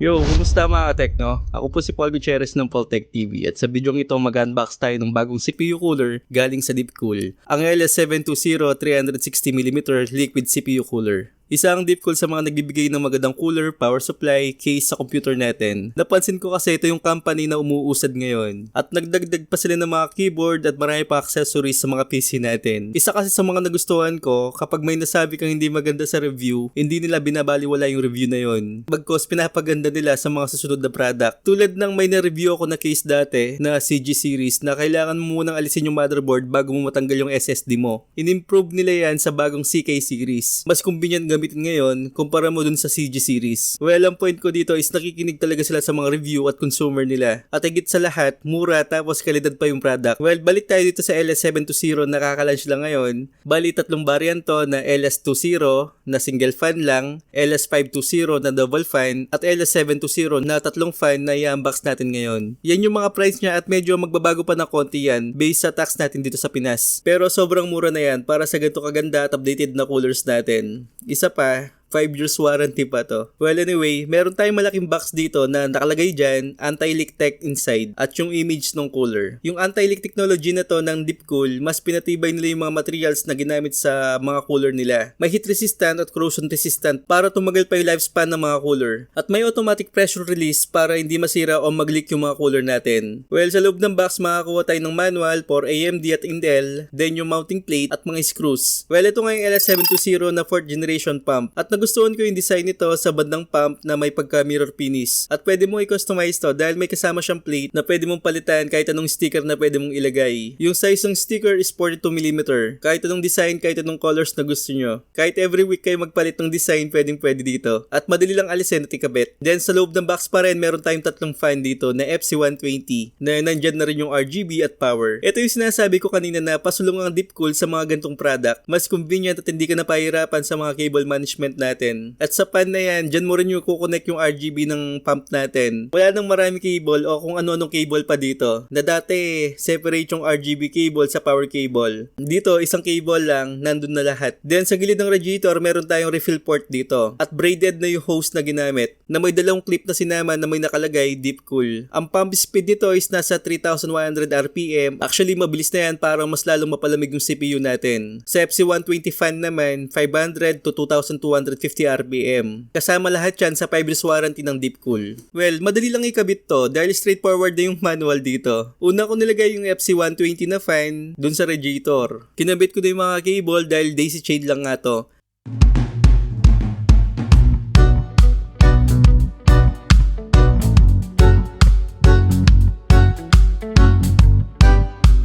Yo, kumusta mga Tekno? Ako po si Paul Gutierrez ng Poltech TV at sa bidyong ito mag-unbox tayo ng bagong CPU cooler galing sa Deepcool, ang LS720 360mm liquid CPU cooler. Isa ang Deepcool sa mga nagbibigay ng magandang cooler, power supply, case sa computer natin. Napansin ko kasi ito yung company na umuusad ngayon. At nagdagdag pa sila ng mga keyboard at marami pa accessories sa mga PC natin. Isa kasi sa mga nagustuhan ko, kapag may nasabi kang hindi maganda sa review, hindi nila binabaliwala yung review na yon. Bagkos pinapaganda nila sa mga susunod na product. Tulad ng may na-review ako na case dati na CG series na kailangan mo munang alisin yung motherboard bago mo matanggal yung SSD mo. In-improve nila yan sa bagong CK series. Mas convenient gamitin ngayon kumpara mo dun sa CG series. Well, ang point ko dito is nakikinig talaga sila sa mga review at consumer nila. At higit sa lahat, mura tapos kalidad pa yung product. Well, balik tayo dito sa LS720 na kaka-launch lang ngayon. Bali, tatlong variant to na LS20 na single fan lang, LS520 na double fan, at LS720 na tatlong fan na i-unbox natin ngayon. Yan yung mga price niya at medyo magbabago pa ng konti yan based sa tax natin dito sa Pinas. Pero sobrang mura na yan para sa ganito kaganda at updated na coolers natin. Isa pa, 5 years warranty pa to. Well, anyway, meron tayong malaking box dito na nakalagay dyan, anti-leak tech inside at yung image ng cooler. Yung anti-leak technology na to ng Deepcool, mas pinatibay nila yung mga materials na ginamit sa mga cooler nila. May heat resistant at corrosion resistant para tumagal pa yung lifespan ng mga cooler. At may automatic pressure release para hindi masira o mag-leak yung mga cooler natin. Well, sa loob ng box, makakuha tayo ng manual for AMD at Intel, then yung mounting plate at mga screws. Well, ito nga yung LS720 na 4th generation pump. At nagustuhan ko yung design nito sa bandang pump na may pagka-mirror finish. At pwede mo i-customize to dahil may kasama siyang plate na pwede mong palitan kahit anong sticker na pwede mong ilagay. Yung size ng sticker is 42mm. Kahit anong design, kahit anong colors na gusto nyo. Kahit every week kayo magpalit ng design, pwede dito. At madali lang alisin at ikabit. Then sa loob ng box pa rin, meron tayong tatlong fan dito na FC120 na nandyan na rin yung RGB at power. Ito yung sinasabi ko kanina na pasulong ang Deepcool sa mga gantong product. Mas convenient at hindi ka na pahirapan sa mga cable management natin. At sa pan na yan, dyan mo rin yung kukonect yung RGB ng pump natin. Wala nang marami cable o kung ano-anong cable pa dito. Na dati, separate yung RGB cable sa power cable. Dito, isang cable lang, nandun na lahat. Then sa gilid ng radiator, meron tayong refill port dito. At braided na yung hose na ginamit. Na may dalawang clip na sinama na may nakalagay Deepcool. Ang pump speed nito is nasa 3,100 RPM. Actually, mabilis na yan para mas lalong mapalamig yung CPU natin. Sa FC120 fan naman, 500 to 2,250 RPM. Kasama lahat yan sa 5 years warranty ng Deepcool. Well, madali lang ikabit to dahil straightforward na yung manual dito. Una ko nilagay yung FC120 na fan dun sa radiator. Kinabit ko na yung mga cable dahil daisy chain lang nga to.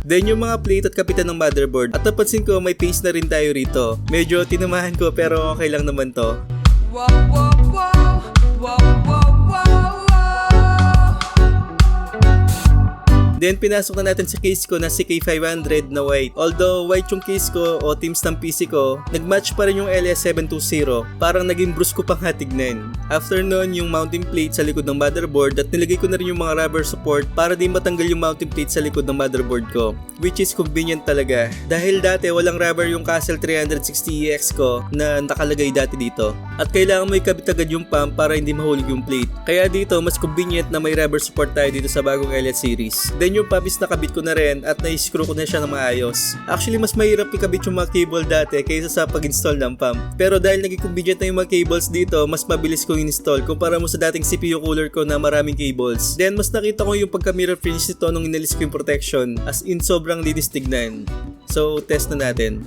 Then yung mga plate at kapitan ng motherboard. At napansin ko may paste na rin tayo rito. Medyo tinamahan ko pero okay lang naman to. Wow, wow, wow. Wow, wow, wow. Then pinasok na natin sa case ko na CK500 na white. Although white yung case ko o teams ng PC ko, nagmatch pa rin yung LS720. Parang naging brusko pang hatignan. After nun, yung mounting plate sa likod ng motherboard at nilagay ko na rin yung mga rubber support para di matanggal yung mounting plate sa likod ng motherboard ko. Which is convenient talaga. Dahil dati walang rubber yung Castle 360EX ko na nakalagay dati dito. At kailangan mo ikabit agad yung pump para hindi mahulog yung plate. Kaya dito, mas convenient na may rubber support tayo dito sa bagong LS series. Then yung pump is nakabit ko na rin at na-screw ko na siya ng maayos. Actually, mas mahirap ikabit yung mga cable dati kaysa sa pag-install ng pump. Pero dahil naging convenient na yung mga cables dito, mas mabilis kong install kumpara mo sa dating CPU cooler ko na maraming cables. Then mas nakita ko yung pagka-mirror finish nito nung inalis ko yung protection. As in, sobrang linis tignan. So, test na natin.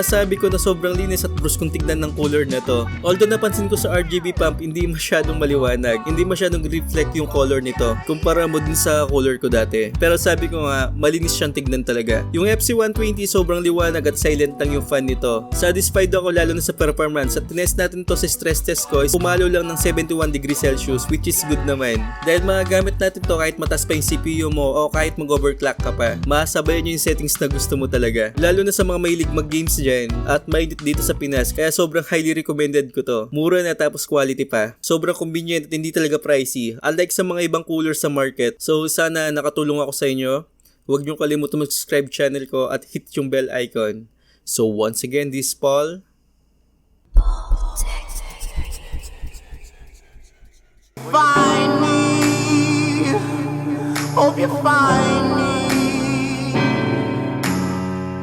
Masasabi ko na sobrang linis at bruskong tignan ng color na to. Although napansin ko sa RGB pump, hindi masyadong maliwanag. Hindi masyadong reflect yung color nito kumpara mo din sa color ko dati. Pero sabi ko nga, malinis siyang tignan talaga. Yung FC120 sobrang liwanag at silent lang yung fan nito. Satisfied ako lalo na sa performance at tinest natin to sa stress test ko is pumalo lang ng 71 degrees Celsius which is good naman. Dahil magagamit natin to kahit mataas pa yung CPU mo o kahit mag-overclock ka pa. Masabayan nyo yung settings na gusto mo talaga. Lalo na sa mga mahilig mag-games dyan at mainit dito sa Pinas kaya sobrang highly recommended ko to. Mura na tapos quality pa. Sobrang convenient at hindi talaga pricey. Unlike sa mga ibang cooler sa market. So sana nakatulong ako sa inyo. Huwag nyo kalimutan mag-subscribe channel ko at hit yung bell icon. So once again, this is Paul. Find me, hope you find me.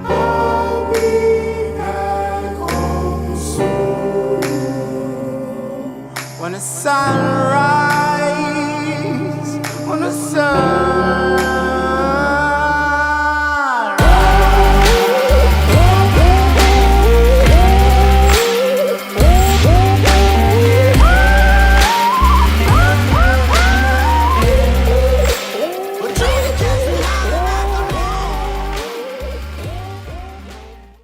I'll be back home soon when the sun rises.